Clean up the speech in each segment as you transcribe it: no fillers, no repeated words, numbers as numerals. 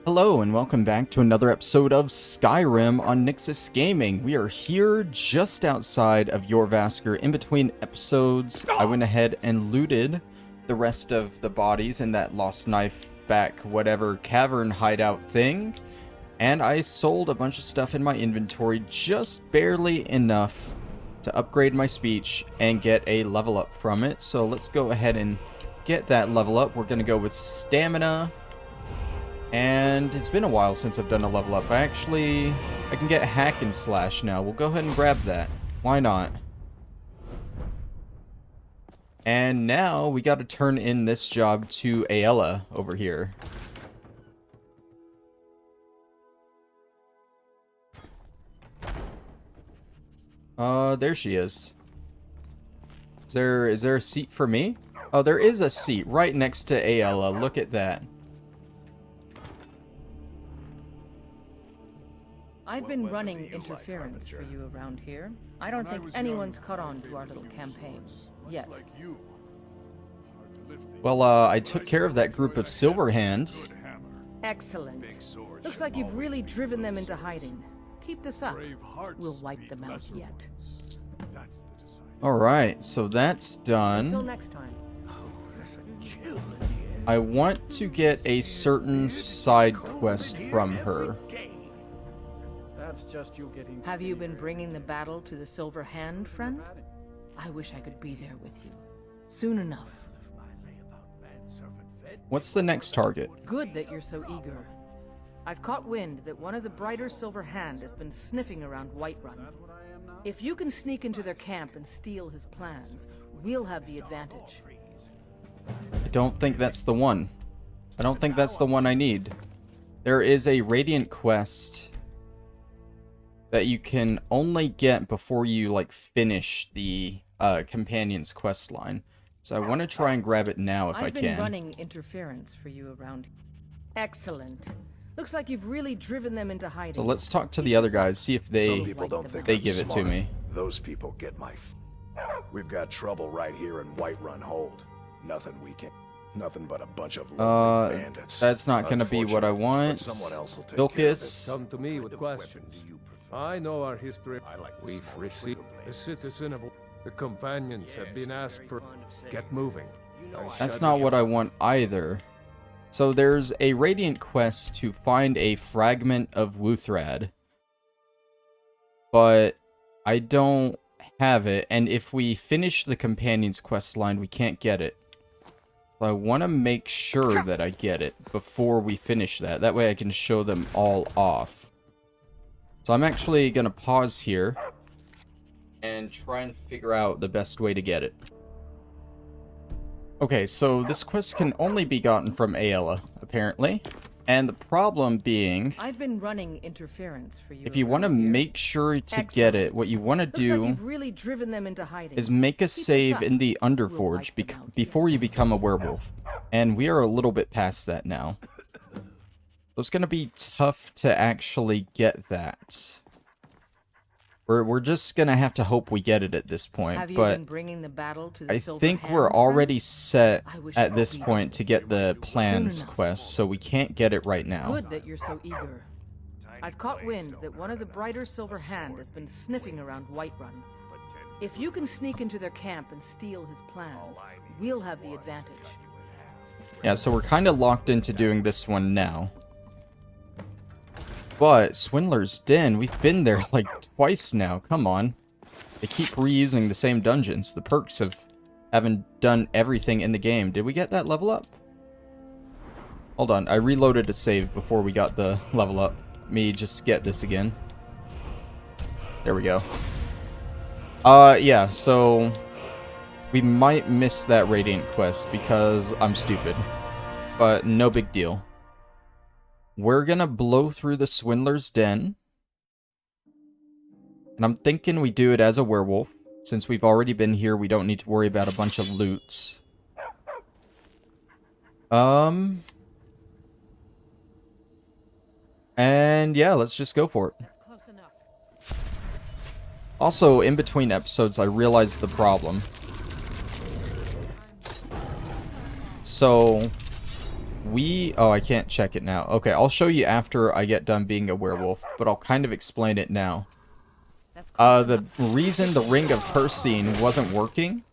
Hello and welcome back to another episode of Skyrim on Nyxus Gaming. We are here just outside of Jorvaskr. In between episodes, I went ahead and looted the rest of the bodies in that lost knife back whatever cavern hideout thing. And I sold a bunch of stuff in my inventory, just barely enough to upgrade my speech and get a level up from it. So let's go ahead and get that level up. We're going to go with stamina. And it's been a while since I've done a level up. I can get hack and slash now. We'll go ahead and grab that. Why not? And now we got to turn in this job to Aela over here. There she is. Is there a seat for me? Oh, there is a seat right next to Aela. Look at that. I've been running interference for you around here. I don't think anyone's caught on to our little campaign yet. Well, I took care of that group of Silverhand. Excellent. Looks like you've really driven them into hiding. Keep this up. We'll wipe them out yet. Alright, so that's done. Until next time. I want to get a certain side quest from her. Have you been bringing the battle to the Silver Hand, friend? I wish I could be there with you. Soon enough. What's the next target? Good that you're so eager. I've caught wind that one of the brighter Silver Hand has been sniffing around Whiterun. If you can sneak into their camp and steal his plans, we'll have the advantage. I don't think that's the one. I don't think that's the one I need. There is a Radiant quest that you can only get before you, like, finish the Companion's quest line. So I want to try and grab it now if I can. I've been running interference for you around. Excellent. Looks like you've really driven them into hiding. So let's talk to the other guys, see if they give it to me. Those people get my We've got trouble right here in Whiterun Hold. Nothing but a bunch of lonely bandits. That's not gonna be what I want. Someone else will take care of it. Vilcus. Come to me with questions. I know our history. We've received a citizen of the companions have been asked for. Get moving. That's not what I want either. So there's a Radiant quest to find a fragment of Wuthrad. But I don't have it, and if we finish the Companion's quest line, we can't get it. So I want to make sure that I get it before we finish that. That way I can show them all off. So I'm actually going to pause here and try and figure out the best way to get it. Okay, so this quest can only be gotten from Aela, apparently. And the problem being, I've been running interference for you. if you want to make sure to get it, what you want to do you've really driven them into hiding. is make a save in the Underforge before you become a werewolf. And we are a little bit past that now. So it's going to be tough to actually get that. We're just going to have to hope we get it at this point. Have you but been bringing the battle to the I Silver think Hand, we're friend? already set wish at it this would be point to get the plans enough. quest, so we can't get it right now. Good that you're so eager. I've caught wind that one of the brighter Silver Hand has been sniffing around Whiterun. If you can sneak into their camp and steal his plans, we'll have the advantage. Yeah, so we're kind of locked into doing this one now. But Swindler's Den, we've been there like twice now. Come on. They keep reusing the same dungeons. The perks of having done everything in the game. Did we get that level up? Hold on, I reloaded a save before we got the level up. Let me just get this again. There we go. Yeah, so we might miss that Radiant quest because I'm stupid. But no big deal. We're gonna blow through the Swindler's Den. And I'm thinking we do it as a werewolf. Since we've already been here, we don't need to worry about a bunch of loots. And yeah, let's just go for it. Also, in between episodes, I realized the problem. So, Oh, I can't check it now. Okay, I'll show you after I get done being a werewolf, but I'll kind of explain it now. The reason the Ring of Persine wasn't working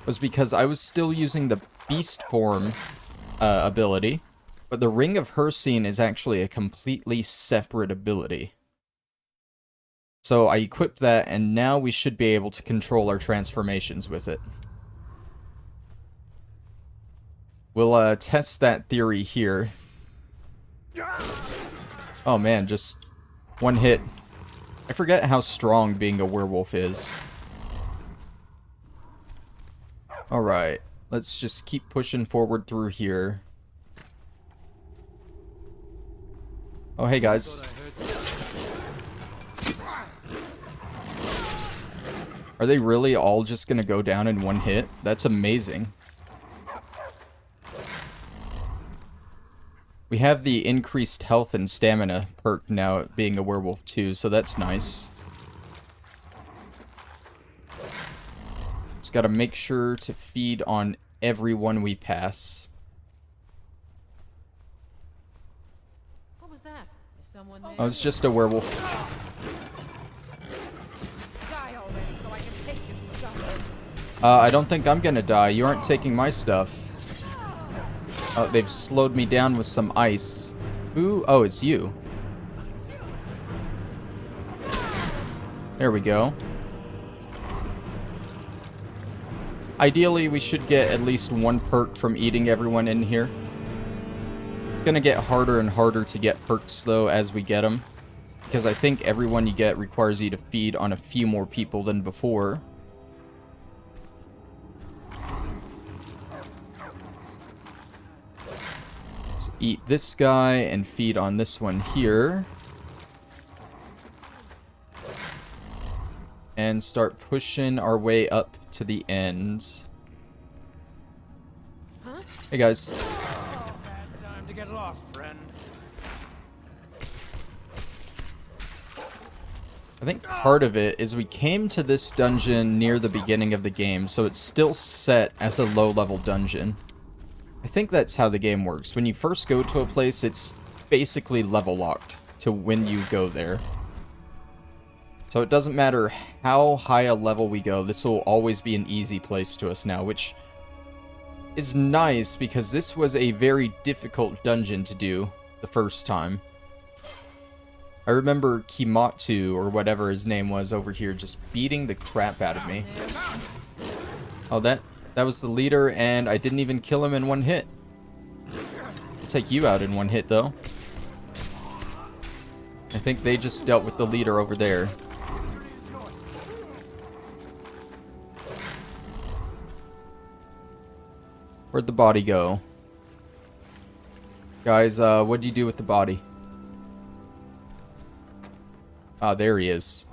was because I was still using the Beast Form ability, but the Ring of Persine is actually a completely separate ability. So I equipped that, and now we should be able to control our transformations with it. We'll test that theory here. Oh man, just one hit. I forget how strong being a werewolf is. Alright, let's just keep pushing forward through here. Oh hey guys. Are they really all just gonna go down in one hit? That's amazing. We have the increased health and stamina perk now being a werewolf too, so that's nice. Just gotta make sure to feed on everyone we pass. What was that? Is someone there? Oh, it's just a werewolf. Die already so I can take your stuff. I don't think I'm gonna die. You aren't taking my stuff. Oh, they've slowed me down with some ice. Ooh, oh, it's you. There we go. Ideally, we should get at least one perk from eating everyone in here. It's gonna get harder and harder to get perks, though, as we get them. Because I think everyone you get requires you to feed on a few more people than before. Let's eat this guy and feed on this one here. And start pushing our way up to the end. Huh? Hey guys. Time to get lost, friend. I think part of it is we came to this dungeon near the beginning of the game, so it's still set as a low-level dungeon. I think that's how the game works. When you first go to a place, it's basically level locked to when you go there. So it doesn't matter how high a level we go, this will always be an easy place to us now, which is nice because this was a very difficult dungeon to do the first time. I remember Kimatu, or whatever his name was over here, just beating the crap out of me. Oh, that was the leader, and I didn't even kill him in one hit. I'll take you out in one hit, though. I think they just dealt with the leader over there. Where'd the body go? Guys, what'd you do with the body? Ah, there he is.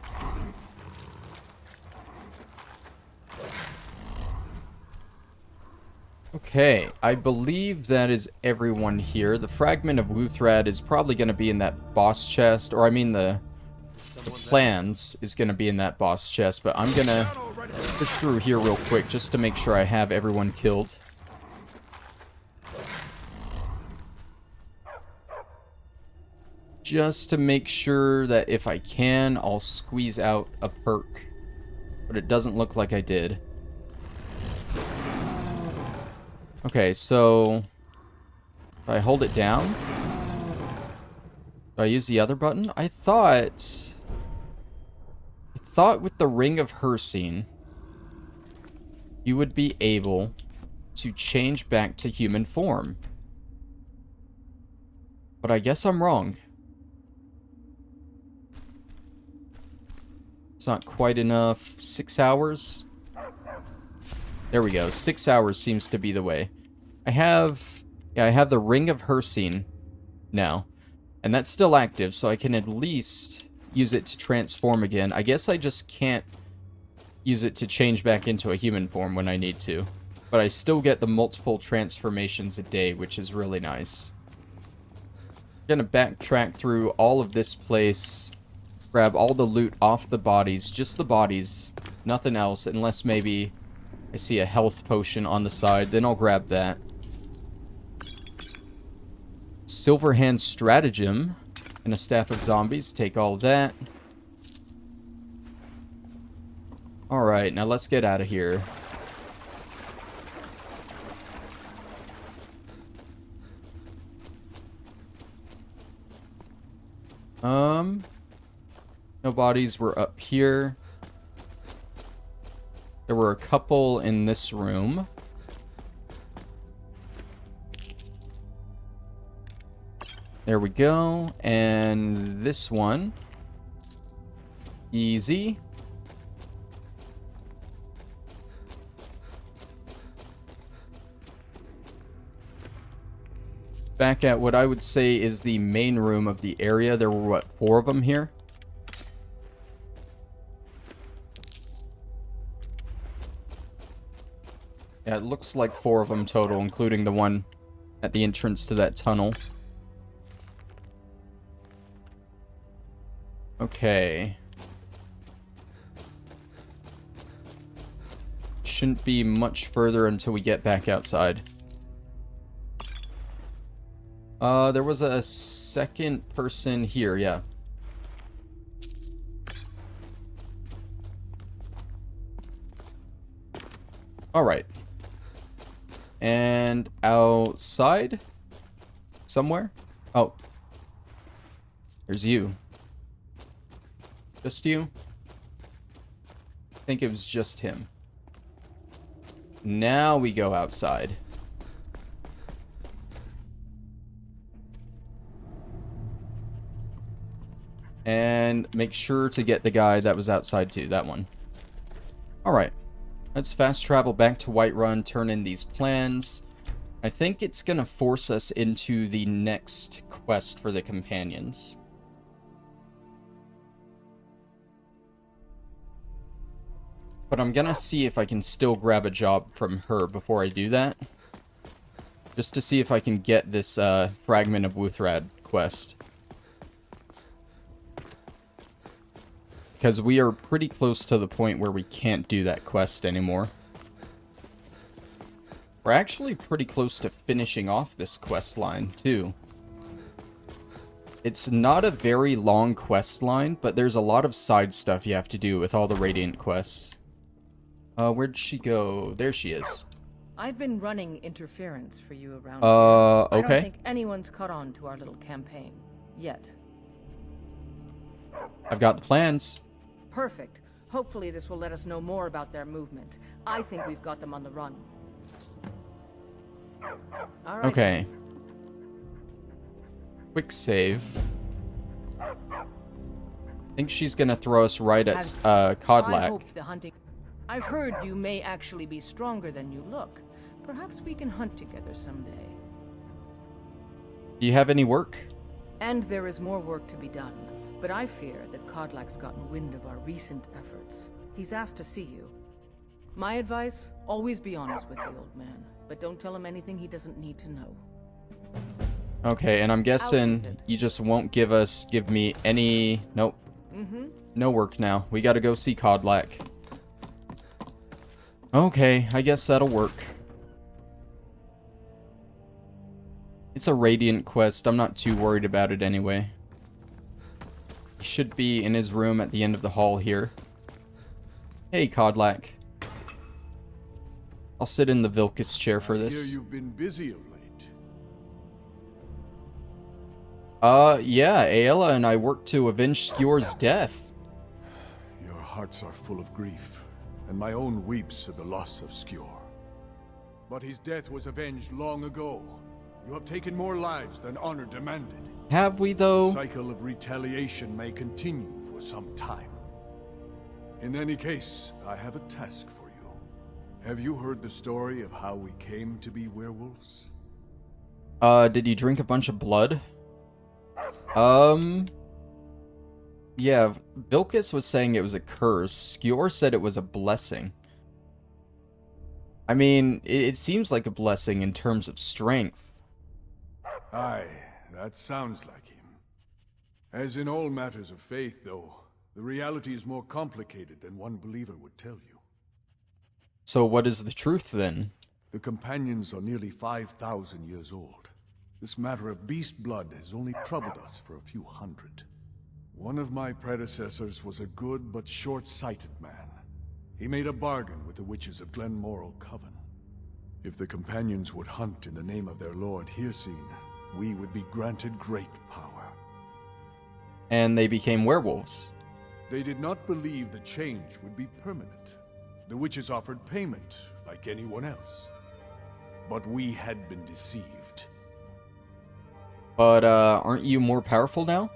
Okay, I believe that is everyone here. The fragment of Wuthrad is probably going to be in that boss chest, or I mean the plans is going to be in that boss chest, but I'm going to push through here real quick just to make sure I have everyone killed. Just to make sure that if I can, I'll squeeze out a perk, but it doesn't look like I did. Okay, so do I hold it down? Do I use the other button? I thought with the Ring of Persine, you would be able to change back to human form. But I guess I'm wrong. It's not quite enough. 6 hours? There we go. 6 hours seems to be the way. I have the Ring of Persine now. And that's still active, so I can at least use it to transform again. I guess I just can't use it to change back into a human form when I need to. But I still get the multiple transformations a day, which is really nice. I'm gonna backtrack through all of this place, grab all the loot off the bodies, just the bodies, nothing else, unless maybe I see a health potion on the side, then I'll grab that. Silver Hand Stratagem and a Staff of Zombies. Take all of that. Alright, now let's get out of here. No bodies were up here. There were a couple in this room. There we go. And this one. Easy. Back at what I would say is the main room of the area. There were, what, 4 of them here? Yeah, it looks like 4 of them total, including the one at the entrance to that tunnel. Okay. Shouldn't be much further until we get back outside. There was a second person here, yeah. Alright. And outside? Somewhere? Oh. There's you. Just you? I think it was just him. Now we go outside. And make sure to get the guy that was outside too, that one. Alright. Let's fast travel back to Whiterun, turn in these plans. I think it's gonna force us into the next quest for the companions. But I'm gonna see if I can still grab a job from her before I do that. Just to see if I can get this Fragment of Wuthrad quest. Because we are pretty close to the point where we can't do that quest anymore. We're actually pretty close to finishing off this quest line, too. It's not a very long quest line, but there's a lot of side stuff you have to do with all the Radiant quests. Where'd she go? There she is. I've been running interference for you around okay. I don't think anyone's caught on to our little campaign. Yet. I've got the plans. Perfect. Hopefully this will let us know more about their movement. I think we've got them on the run. All right. Okay. Quick save. I think she's gonna throw us right at I Kodlak. hope the hunting... I've heard you may actually be stronger than you look. Perhaps we can hunt together someday. Do you have any work? And there is more work to be done. But I fear that Kodlak's gotten wind of our recent efforts. He's asked to see you. My advice, always be honest with the old man. But don't tell him anything he doesn't need to know. Okay, and I'm guessing you just won't give me any... Nope. No work now. We gotta go see Kodlak. Okay, I guess that'll work. It's a Radiant quest. I'm not too worried about it anyway. He should be in his room at the end of the hall here. Hey, Kodlak. I'll sit in the Vilcus chair for this. I hear you've been busy of late. Yeah, Aela and I worked to avenge Skjor's death. Your hearts are full of grief, and my own weeps at the loss of Skjor. But his death was avenged long ago. You have taken more lives than honor demanded. Have we, though? The cycle of retaliation may continue for some time. In any case, I have a task for you. Have you heard the story of how we came to be werewolves? Did you drink a bunch of blood? Yeah, Vilcus was saying it was a curse. Skjor said it was a blessing. I mean, it seems like a blessing in terms of strength. Aye, that sounds like him. As in all matters of faith, though, the reality is more complicated than one believer would tell you. So what is the truth, then? The companions are nearly 5,000 years old. This matter of beast blood has only troubled us for a few hundred. One of my predecessors was a good but short-sighted man. He made a bargain with the witches of Glenmoral Coven. If the companions would hunt in the name of their lord Hircine, we would be granted great power. And they became werewolves. They did not believe the change would be permanent. The witches offered payment, like anyone else. But we had been deceived. But, aren't you more powerful now?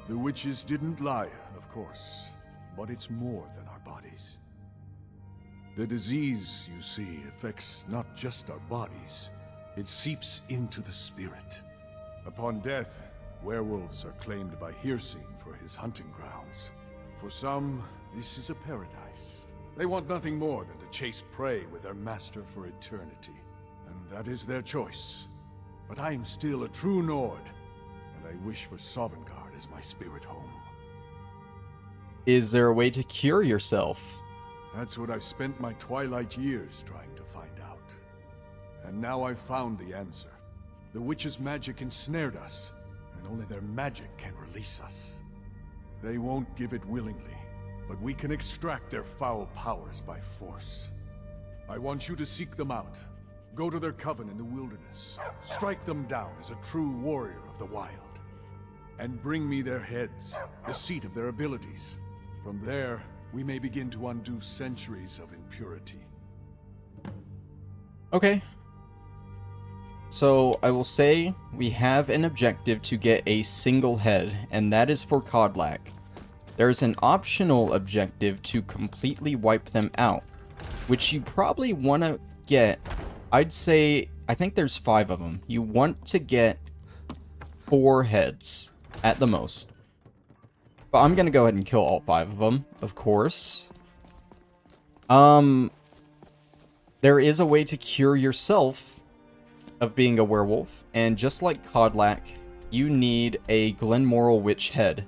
The witches didn't lie, of course, but it's more than our bodies. The disease, you see, affects not just our bodies. It seeps into the spirit. Upon death, werewolves are claimed by Hircine for his hunting grounds. For some, this is a paradise. They want nothing more than to chase prey with their master for eternity. And that is their choice. But I am still a true Nord, and I wish for Sovngarde as my spirit home. Is there a way to cure yourself? That's what I've spent my twilight years trying to find out. And now I've found the answer. The witch's magic ensnared us, and only their magic can release us. They won't give it willingly, but we can extract their foul powers by force. I want you to seek them out. Go to their coven in the wilderness. Strike them down as a true warrior of the wild. And bring me their heads, the seat of their abilities. From there, we may begin to undo centuries of impurity. Okay. So, I will say we have an objective to get a single head, and that is for Kodlak. There's an optional objective to completely wipe them out, which you probably want to get. I'd say, I think there's 5 of them. You want to get 4 heads at the most. But I'm going to go ahead and kill all 5 of them, of course. There is a way to cure yourself of being a werewolf. And just like Kodlak, you need a Glenmoral Witch head.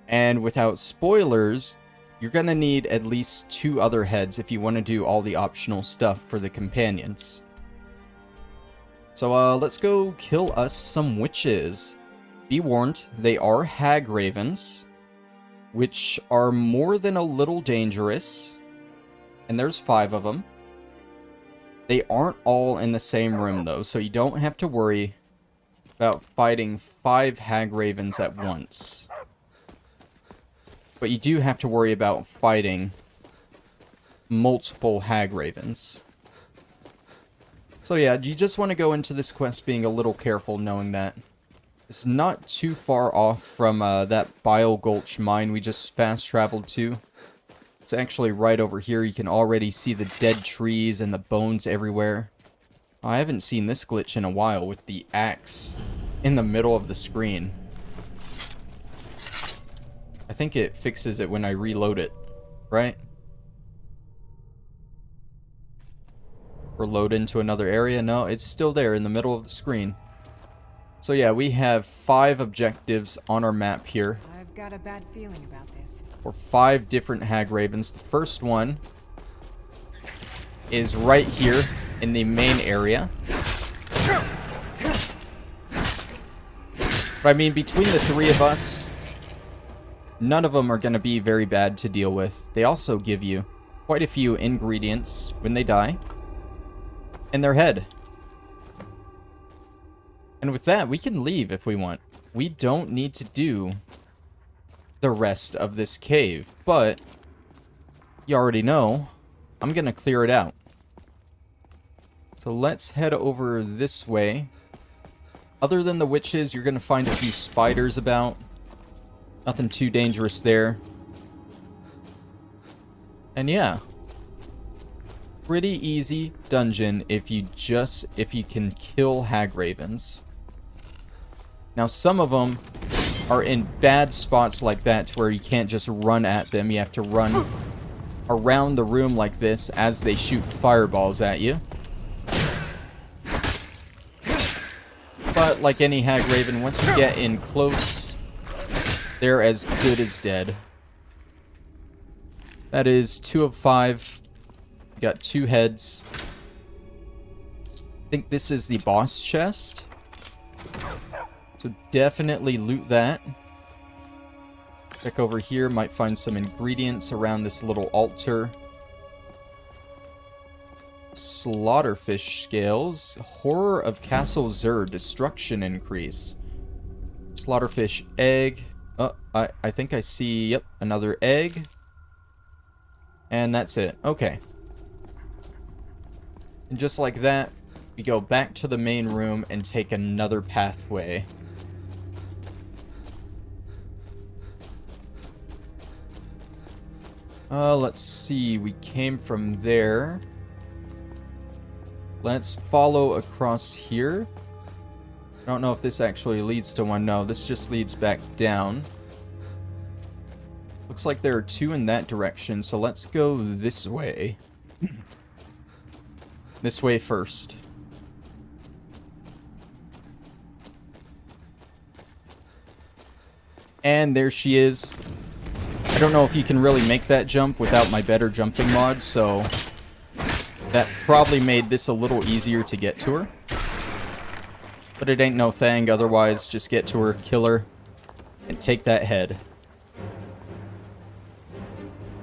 And without spoilers, you're going to need at least 2 other heads if you want to do all the optional stuff for the companions. So let's go kill us some witches. Be warned, they are hag ravens, which are more than a little dangerous. And there's 5 of them. They aren't all in the same room though, so you don't have to worry about fighting 5 hag ravens at once. But you do have to worry about fighting multiple hag ravens. So yeah, you just want to go into this quest being a little careful, knowing that it's not too far off from that Bile Gulch mine we just fast traveled to. It's actually right over here. You can already see the dead trees and the bones everywhere. Oh, I haven't seen this glitch in a while with the axe in the middle of the screen. I think it fixes it when I reload it, right? Or load into another area. No, it's still there in the middle of the screen. So yeah, we have 5 objectives on our map here. I've got a bad feeling about this. For 5 different hag ravens. The first one is right here in the main area. But I mean, between the 3 of us, none of them are going to be very bad to deal with. They also give you quite a few ingredients when they die. And their head. And with that, we can leave if we want. We don't need to do the rest of this cave. But, you already know, I'm going to clear it out. So let's head over this way. Other than the witches, you're going to find a few spiders about. Nothing too dangerous there. And yeah. Pretty easy dungeon if you can kill hag ravens. Now some of them are in bad spots like that to where you can't just run at them. You have to run around the room like this as they shoot fireballs at you. But like any hag raven, once you get in close, they're as good as dead. That is 2 of 5. Got 2 heads. I think this is the boss chest. So definitely loot that. Check over here, might find some ingredients around this little altar. Slaughterfish scales. Horror of Castle Zur, destruction increase. Slaughterfish egg. Oh, I think I see, yep, another egg. And that's it. Okay. And just like that, we go back to the main room and take another pathway. Let's see. We came from there. Let's follow across here. I don't know if this actually leads to one. No, this just leads back down. Looks like there are two in that direction, so let's go this way. This way first. And there she is. I don't know if you can really make that jump without my better jumping mod, so that probably made this a little easier to get to her. But it ain't no thing, otherwise just get to her, kill her, and take that head.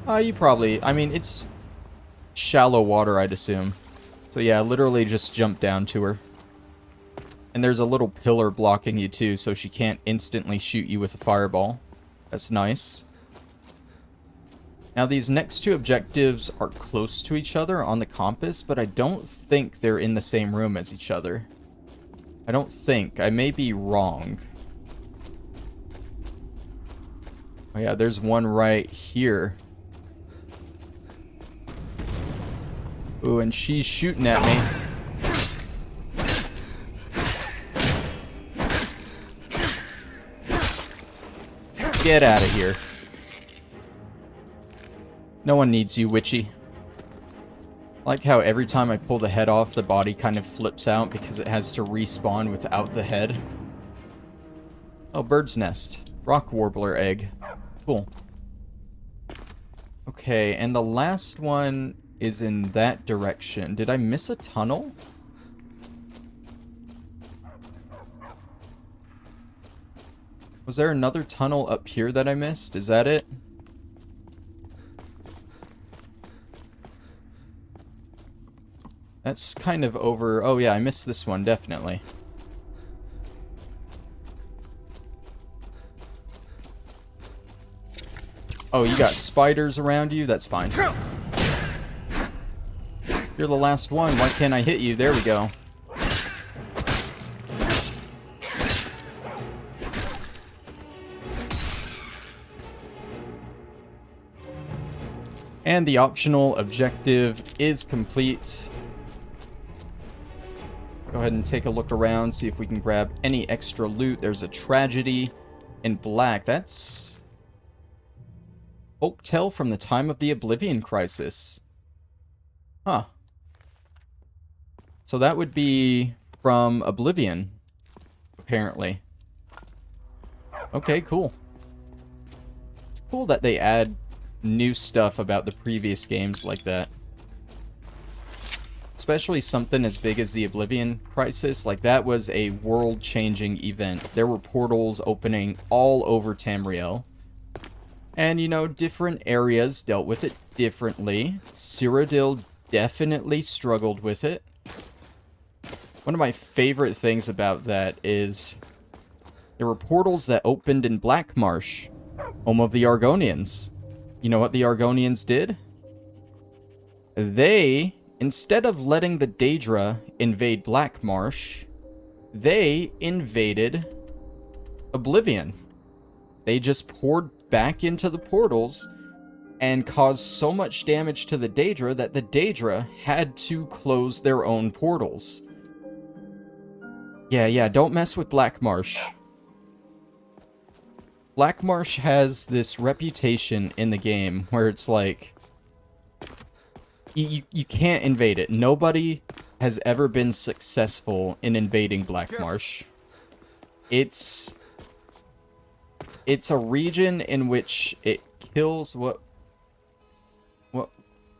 You probably, I mean, it's shallow water, I'd assume. So yeah, literally just jump down to her. And there's a little pillar blocking you too, so she can't instantly shoot you with a fireball. That's nice. Now these next two objectives are close to each other on the compass, but I don't think they're in the same room as each other. I don't think. I may be wrong. Oh yeah, there's one right here. Ooh, and she's shooting at me. Get out of here. No one needs you, Witchy. I like how every time I pull the head off, the body kind of flips out because it has to respawn without the head. Oh, bird's nest. Rock warbler egg. Cool. Okay, and the last one is in that direction. Did I miss a tunnel? Was there another tunnel up here that I missed? Is that it? That's kind of over... Oh yeah, I missed this one, definitely. Oh, you got spiders around you? That's fine. You're the last one. Why can't I hit you? There we go. And the optional objective is complete. Go ahead and take a look around, see if we can grab any extra loot. There's a tragedy in black. That's Oaktel from the time of the Oblivion Crisis. Huh. So that would be from Oblivion, apparently. Okay, cool. It's cool that they add new stuff about the previous games like that. Especially something as big as the Oblivion Crisis. Like, that was a world-changing event. There were portals opening all over Tamriel. And, you know, different areas dealt with it differently. Cyrodiil definitely struggled with it. One of my favorite things about that is there were portals that opened in Black Marsh, home of the Argonians. You know what the Argonians did? They, instead of letting the Daedra invade Black Marsh, they invaded Oblivion. They just poured back into the portals and caused so much damage to the Daedra that the Daedra had to close their own portals. Yeah, don't mess with Black Marsh. Black Marsh has this reputation in the game where it's like, you can't invade it. Nobody has ever been successful in invading Black Marsh. It's a region in which it kills what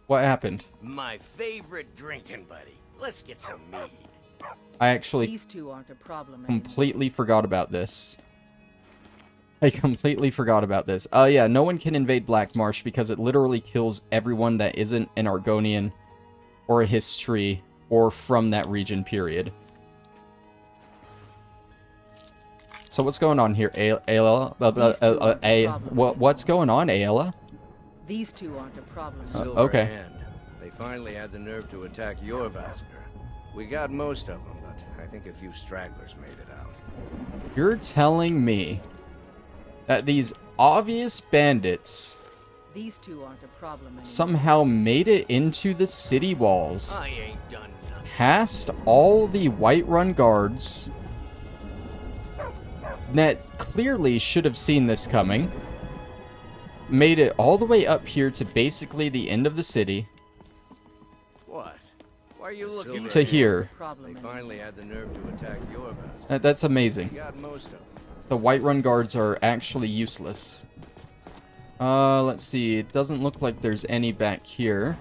happened? My favorite drinking buddy. Let's get some mead. I actually These two aren't a problem anymore. completely forgot about this. I completely forgot about this. Yeah, no one can invade Black Marsh because it literally kills everyone that isn't an Argonian or a history or from that region, period. So what's going on here, Aela? What's going on, Aela? These two aren't a problem. Okay. Hand. They finally had the nerve to attack your Vasker. We got most of them, but I think a few stragglers made it out. You're telling me that these obvious bandits These two aren't a problem anymore. somehow made it into the city walls, I ain't done nothing. past all the Whiterun guards that clearly should have seen this coming, made it all the way up here to basically the end of the city, What? Why are you looking to here. Problem They anymore. finally had the nerve to attack your Vasker. That's amazing. We got most of them. The Whiterun guards are actually useless. Let's see. It doesn't look like there's any back here.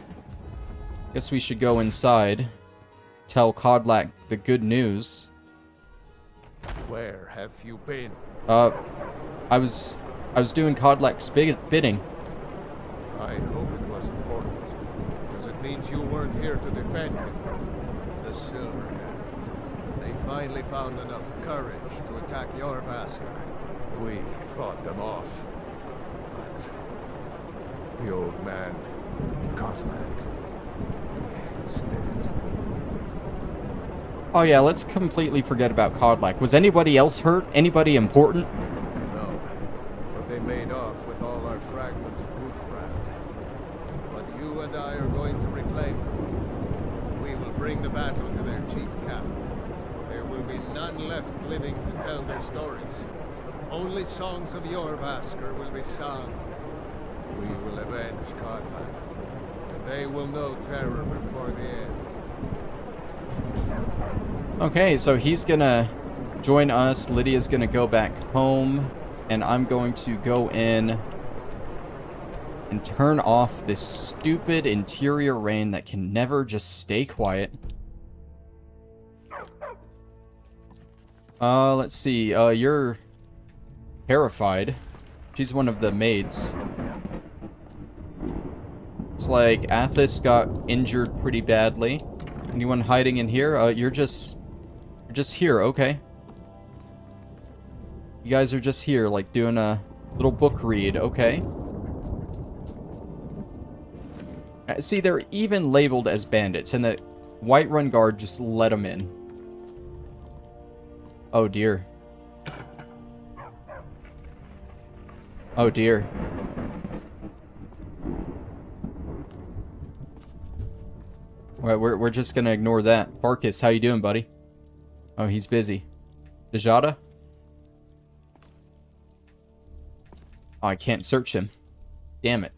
Guess we should go inside. Tell Kodlak the good news. Where have you been? I was doing Kodlak's bidding. I hope it was important, because it means you weren't here to defend him. The Silverhand. They finally found enough courage to attack your Vasker. We fought them off. But the old man, Kodlak, is dead. Oh yeah, let's completely forget about Kodlak. Was anybody else hurt? Anybody important? No, but they made off with all our fragments of Wolfrand. But you and I are going to reclaim them. We will bring the battle to their chief camp. There will be none left living to tell their stories. Only songs of your Vasker will be sung. We will avenge Kodlak, and they will know terror before the end. Okay, so he's gonna join us. Lydia's gonna go back home, and I'm going to go in and turn off this stupid interior rain that can never just stay quiet. Let's see. You're terrified. She's one of the maids. It's like Athos got injured pretty badly. Anyone hiding in here? You're just here, okay. You guys are just here, like, doing a little book read, okay. See, they're even labeled as bandits, and the Whiterun guard just let them in. Oh, dear. Oh, dear. Alright, we're just gonna ignore that. Farkas, how you doing, buddy? Oh, he's busy. Dejada? Oh, I can't search him. Damn it.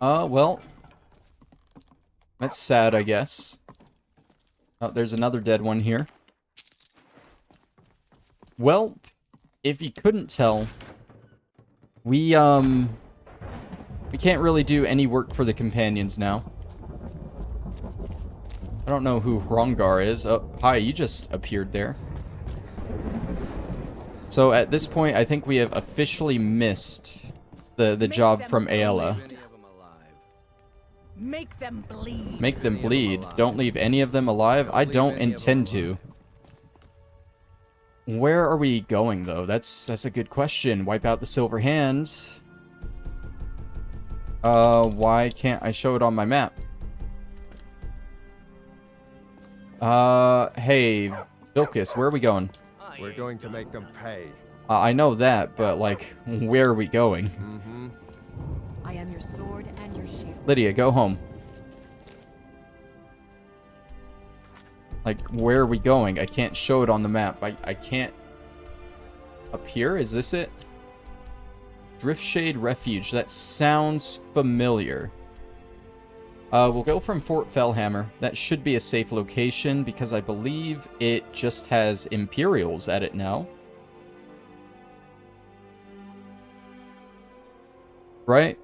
Well. That's sad, I guess. Oh, there's another dead one here. Well, if you couldn't tell, we can't really do any work for the companions now. I don't know who Hrongar is. Oh, hi, you just appeared there. So at this point, I think we have officially missed the job from Aela. Any of them alive? Make them bleed. Make them bleed. Don't leave any of them alive. I don't intend to. Where are we going, though? That's a good question. Wipe out the Silver Hand. Why can't I show it on my map? Hey, Vilkas, where are we going? We're going to make them pay. I know that, but, like, where are we going? I am your sword and your shield. Lydia, go home. Like, where are we going? I can't show it on the map. I can't... Up here? Is this it? Driftshade Refuge. That sounds familiar. We'll go from Fort Fellhammer. That should be a safe location because I believe it just has Imperials at it now. Right?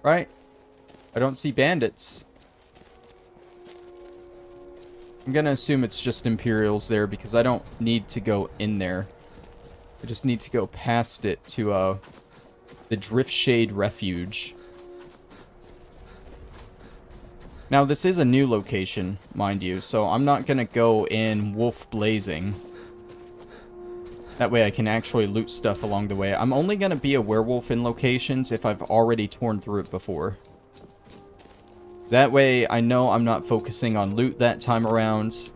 Right? I don't see bandits. I'm gonna assume it's just Imperials there because I don't need to go in there. I just need to go past it to the Driftshade Refuge. Now this is a new location, mind you, so I'm not gonna go in wolf blazing. That way I can actually loot stuff along the way. I'm only gonna be a werewolf in locations if I've already torn through it before. That way, I know I'm not focusing on loot that time around.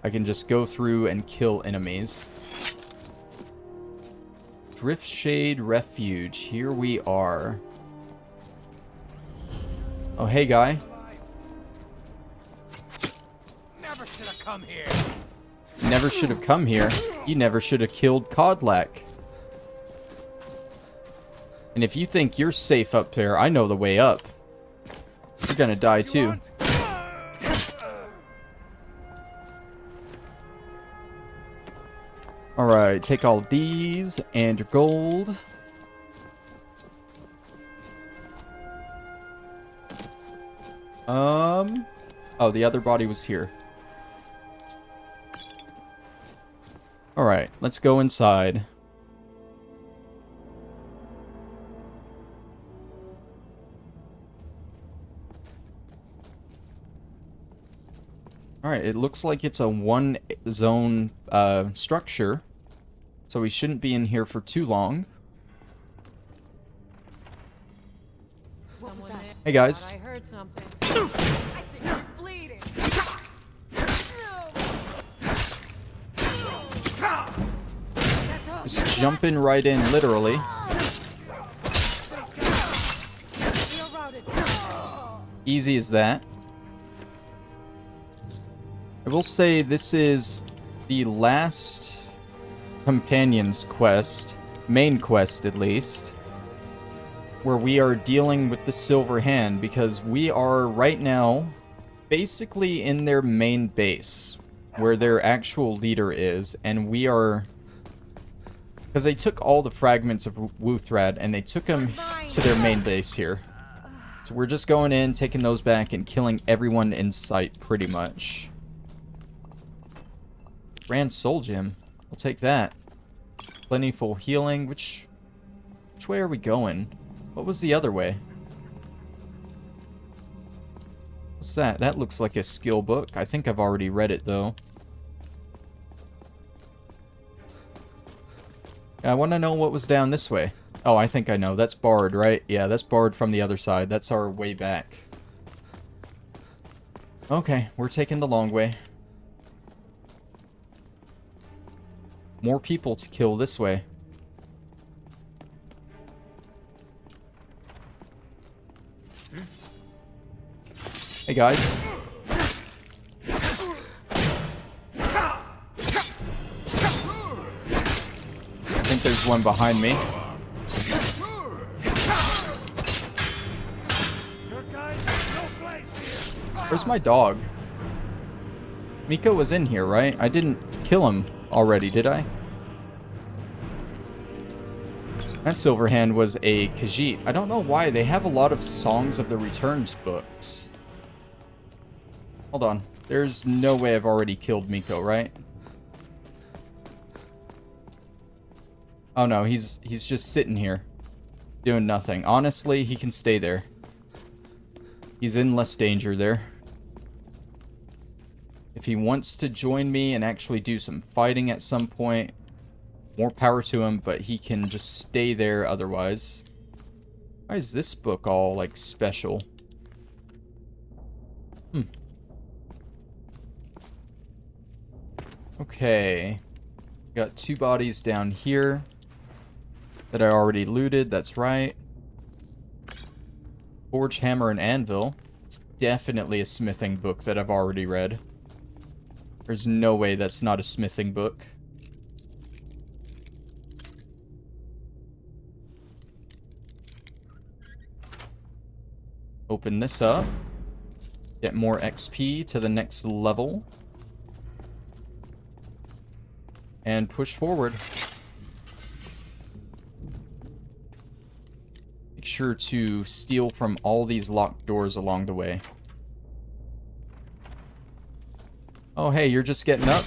I can just go through and kill enemies. Driftshade Refuge. Here we are. Oh, hey, guy. Never should have come here. Never should have come here. You never should have killed Codlack. And if you think you're safe up there, I know the way up. You're gonna die too. Alright, take all these and your gold. Oh, the other body was here. Alright, let's go inside. Alright, it looks like it's a one-zone structure, so we shouldn't be in here for too long. Hey guys. I heard something. I think you're bleeding. Just jumping right in, literally. Easy as that. I will say this is the last companion's quest, main quest at least, where we are dealing with the Silver Hand, because we are right now basically in their main base, where their actual leader is, and we are... Because they took all the fragments of Wuthrad and they took them to their main base here. So we're just going in, taking those back, and killing everyone in sight, pretty much. Grand Soul Gem. I'll take that. Plentiful healing. Which way are we going? What was the other way? What's that? That looks like a skill book. I think I've already read it, though. I want to know what was down this way. Oh, I think I know. That's Bard, right? Yeah, that's Bard from the other side. That's our way back. Okay, we're taking the long way. More people to kill this way. Hey, guys. I think there's one behind me. Where's my dog? Miko was in here, right? I didn't kill him already, did I? That Silverhand was a Khajiit. I don't know why. They have a lot of Songs of the Returns books. Hold on. There's no way I've already killed Miko, right? Oh no, he's just sitting here. Doing nothing. Honestly, he can stay there. He's in less danger there. If he wants to join me and actually do some fighting at some point, more power to him, but he can just stay there otherwise. Why is this book all, like, special? Okay. Got two bodies down here that I already looted, that's right. Forge, Hammer, and Anvil. It's definitely a smithing book that I've already read. There's no way that's not a smithing book. Open this up. Get more XP to the next level. And push forward. Make sure to steal from all these locked doors along the way. Oh, hey, you're just getting up?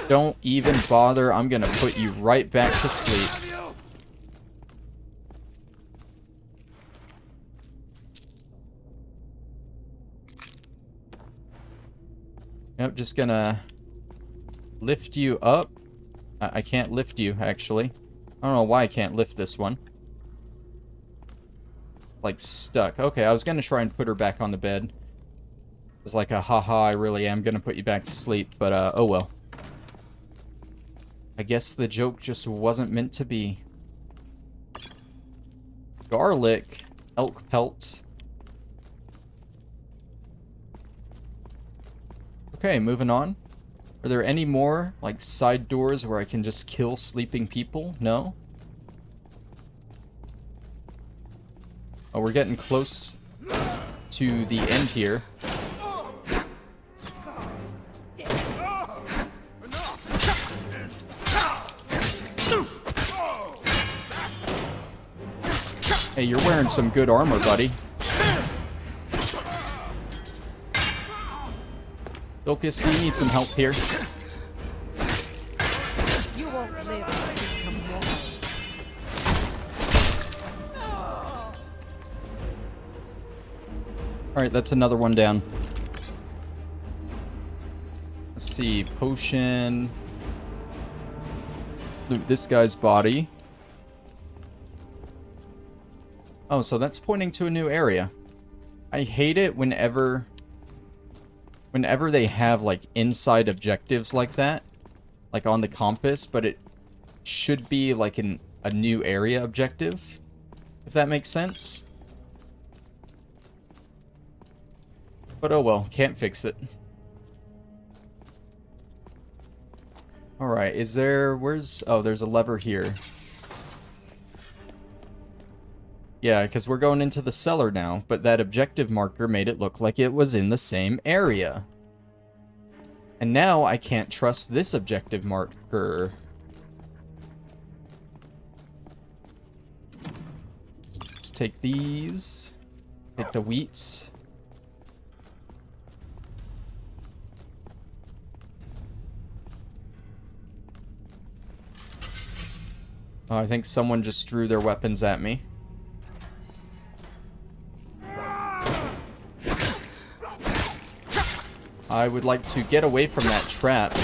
Don't even bother. I'm gonna put you right back to sleep. Yep, just gonna lift you up. I can't lift you, actually. I don't know why I can't lift this one. Like, stuck. Okay, I was gonna try and put her back on the bed. It was like a haha, I really am gonna put you back to sleep, but oh well. I guess the joke just wasn't meant to be. Garlic. Elk pelt. Okay, moving on. Are there any more, like, side doors where I can just kill sleeping people? No? Oh, we're getting close to the end here. Hey, you're wearing some good armor, buddy. Focus, you need some help here. You won't live to see tomorrow. Alright, that's another one down. Let's see, potion. Loot this guy's body. Oh, so that's pointing to a new area. I hate it whenever they have, like, inside objectives like that. Like, on the compass, but it should be, like, a new area objective. If that makes sense. But oh well, can't fix it. Alright, is there... Oh, there's a lever here. Yeah, because we're going into the cellar now, but that objective marker made it look like it was in the same area. And now I can't trust this objective marker. Let's take these. Take the wheats. Oh, I think someone just drew their weapons at me. I would like to get away from that trap.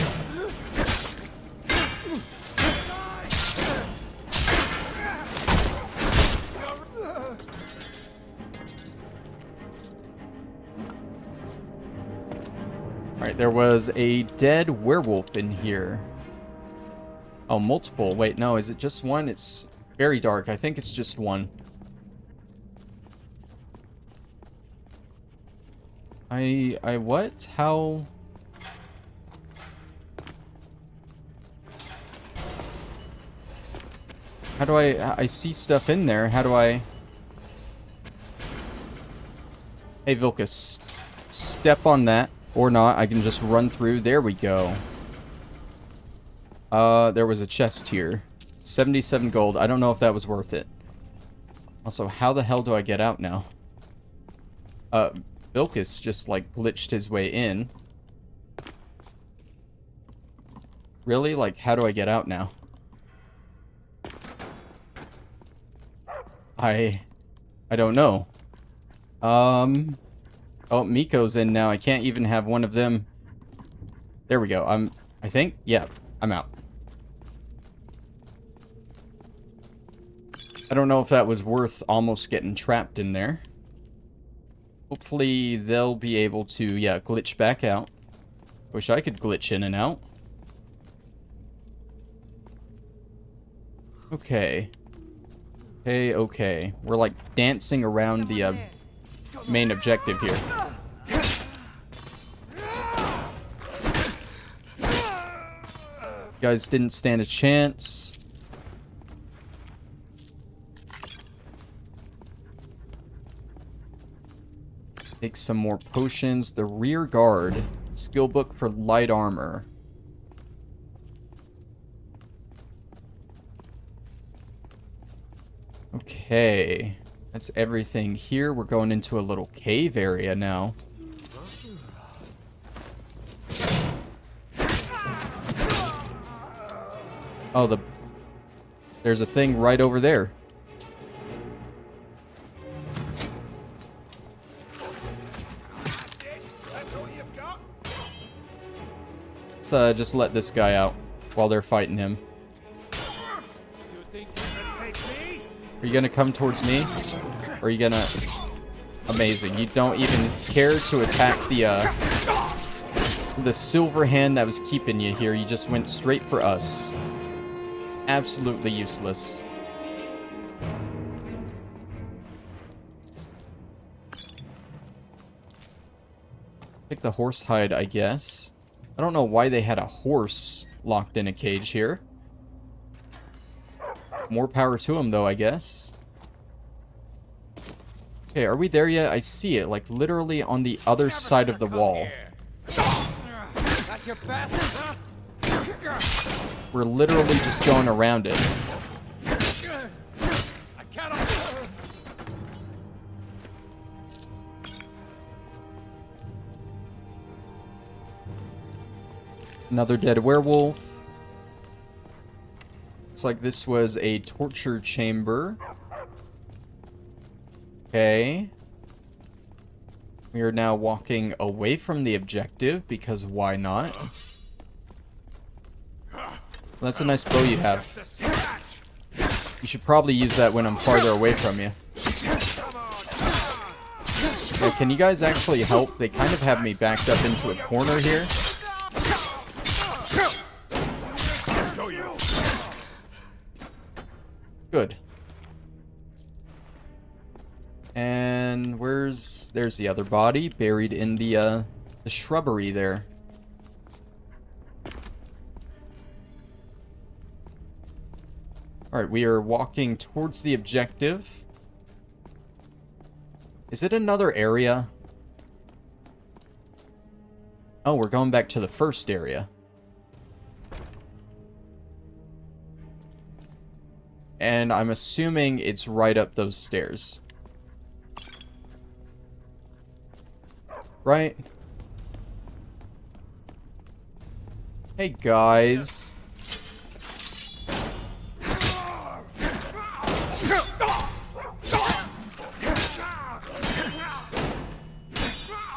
Alright, there was a dead werewolf in here. Oh, multiple. Wait, no, is it just one? It's very dark. I think it's just one. What? How? How do I see stuff in there. How do I? Hey, Vilcus, step on that. Or not, I can just run through. There we go. There was a chest here. 77 gold. I don't know if that was worth it. Also, how the hell do I get out now? Vilcus just, like, glitched his way in. Really? Like, how do I get out now? I don't know. Oh, Miko's in now. I can't even have one of them. There we go. I think? Yeah, I'm out. I don't know if that was worth almost getting trapped in there. Hopefully they'll be able to, yeah, glitch back out. Wish I could glitch in and out. Okay. Okay. We're like dancing around the main objective here. You guys didn't stand a chance. Take some more potions. The rear guard. Skill book for light armor. Okay. That's everything here. We're going into a little cave area now. Oh, there's a thing right over there. Let's just let this guy out while they're fighting him. Are you gonna come towards me? Or are you gonna... Amazing. You don't even care to attack the silver hand that was keeping you here. You just went straight for us. Absolutely useless. Take the horse hide, I guess. I don't know why they had a horse locked in a cage here. More power to them, though, I guess. Okay, are we there yet? I see it, like, literally on the other side of the wall. That's your bastard, huh? We're literally just going around it. I cannot. Another dead werewolf. Looks like this was a torture chamber. Okay. We are now walking away from the objective, because why not? That's a nice bow you have. You should probably use that when I'm farther away from you. Okay, can you guys actually help? They kind of have me backed up into a corner here. Good. And there's the other body buried in the shrubbery there. All right, we are walking towards the objective. Is it another area? Oh, we're going back to the first area. And I'm assuming it's right up those stairs. Right? Hey, guys.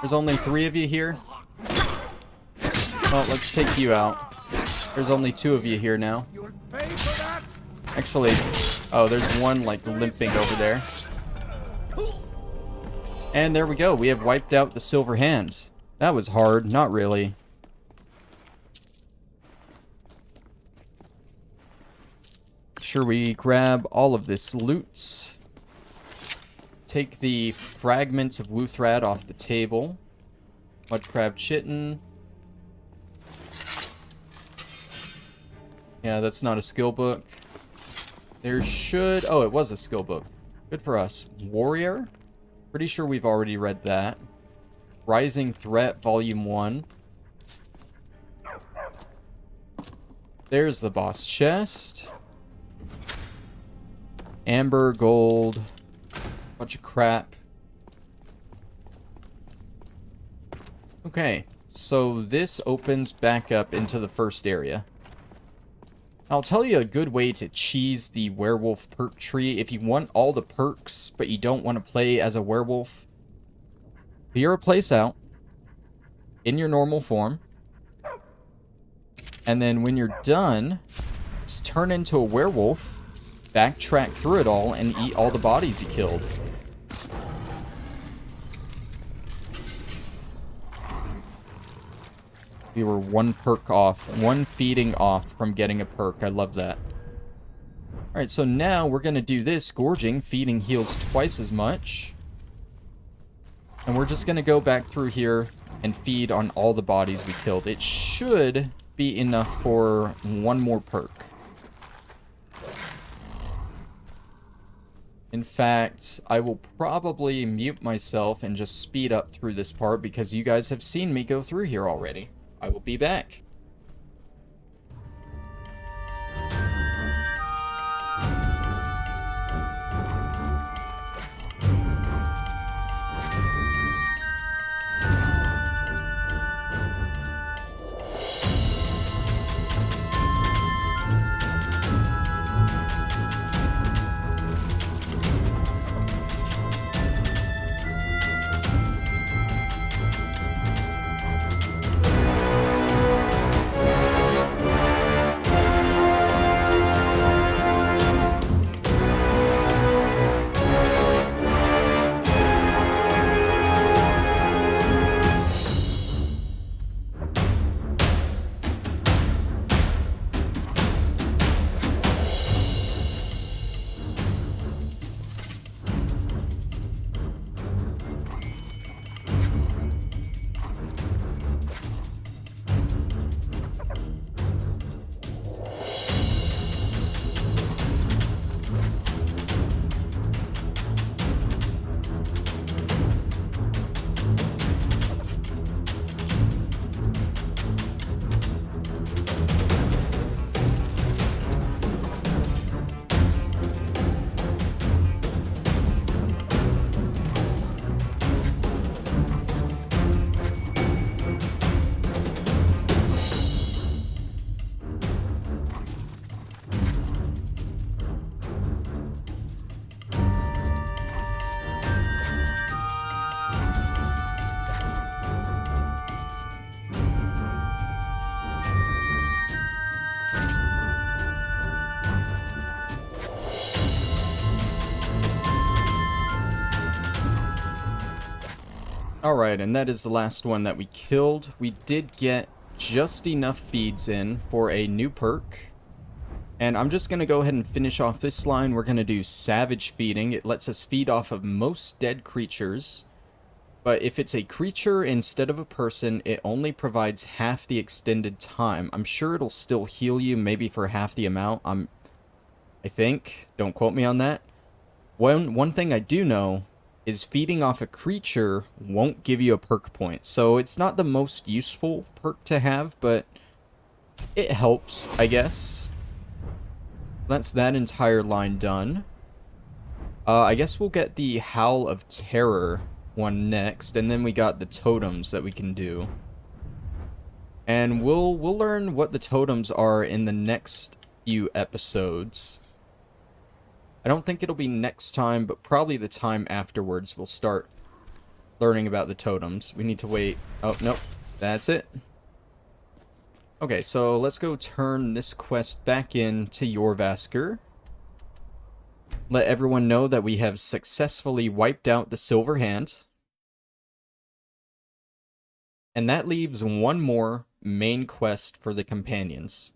There's only 3 of you here. Well, let's take you out. There's only 2 of you here now. Actually, oh, there's one, like, limping over there. And there we go. We have wiped out the silver hand. That was hard. Not really. Sure, we grab all of this loot. Take the fragments of Wuthrad off the table. Mudcrab Chitin. Yeah, that's not a skill book. There should... Oh, it was a skill book. Good for us. Warrior? Pretty sure we've already read that. Rising Threat, Volume 1. There's the boss chest. Amber, gold. Bunch of crap. Okay, so this opens back up into the first area. I'll tell you a good way to cheese the werewolf perk tree if you want all the perks, but you don't want to play as a werewolf. Clear a place out in your normal form. And then when you're done, just turn into a werewolf, backtrack through it all, and eat all the bodies you killed. We were 1 perk off, 1 feeding off from getting a perk. I love that. Alright, so now we're going to do this. Gorging, feeding heals twice as much. And we're just going to go back through here and feed on all the bodies we killed. It should be enough for 1 more perk. In fact, I will probably mute myself and just speed up through this part because you guys have seen me go through here already. I will be back. Alright, and that is the last one that we killed. We did get just enough feeds in for a new perk. And I'm just going to go ahead and finish off this line. We're going to do Savage Feeding. It lets us feed off of most dead creatures. But if it's a creature instead of a person, it only provides half the extended time. I'm sure it'll still heal you, maybe for half the amount. I think. Don't quote me on that. One thing I do know is feeding off a creature won't give you a perk point. So it's not the most useful perk to have, but it helps, I guess. That's that entire line done. I guess we'll get the Howl of Terror one next, and then we got the totems that we can do. And we'll learn what the totems are in the next few episodes. I don't think it'll be next time, but probably the time afterwards we'll start learning about the totems. We need to wait. Oh, nope. That's it. Okay, so let's go turn this quest back in to Jorrvaskr. Let everyone know that we have successfully wiped out the Silver Hand. And that leaves one more main quest for the companions.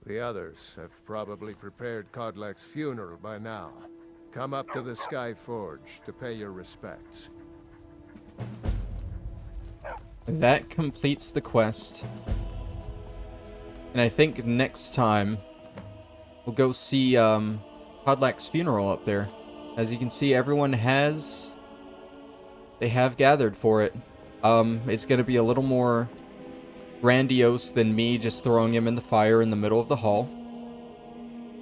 The others have probably prepared Kodlak's funeral by now. Come up to the Sky Forge to pay your respects. That completes the quest. And I think next time we'll go see Kodlak's funeral up there. As you can see, everyone they have gathered for it. It's going to be a little more grandiose than me just throwing him in the fire in the middle of the hall.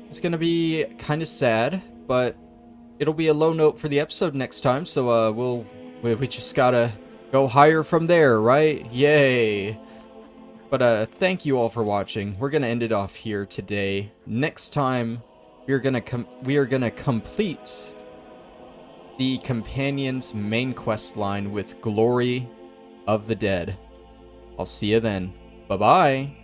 It's going to be kind of sad, but it'll be a low note for the episode next time, so we just gotta go higher from there, right? Yay! But thank you all for watching. We're gonna end it off here today. Next time, we are gonna complete the Companion's main quest line with Glory of the Dead. I'll see you then. Bye-bye.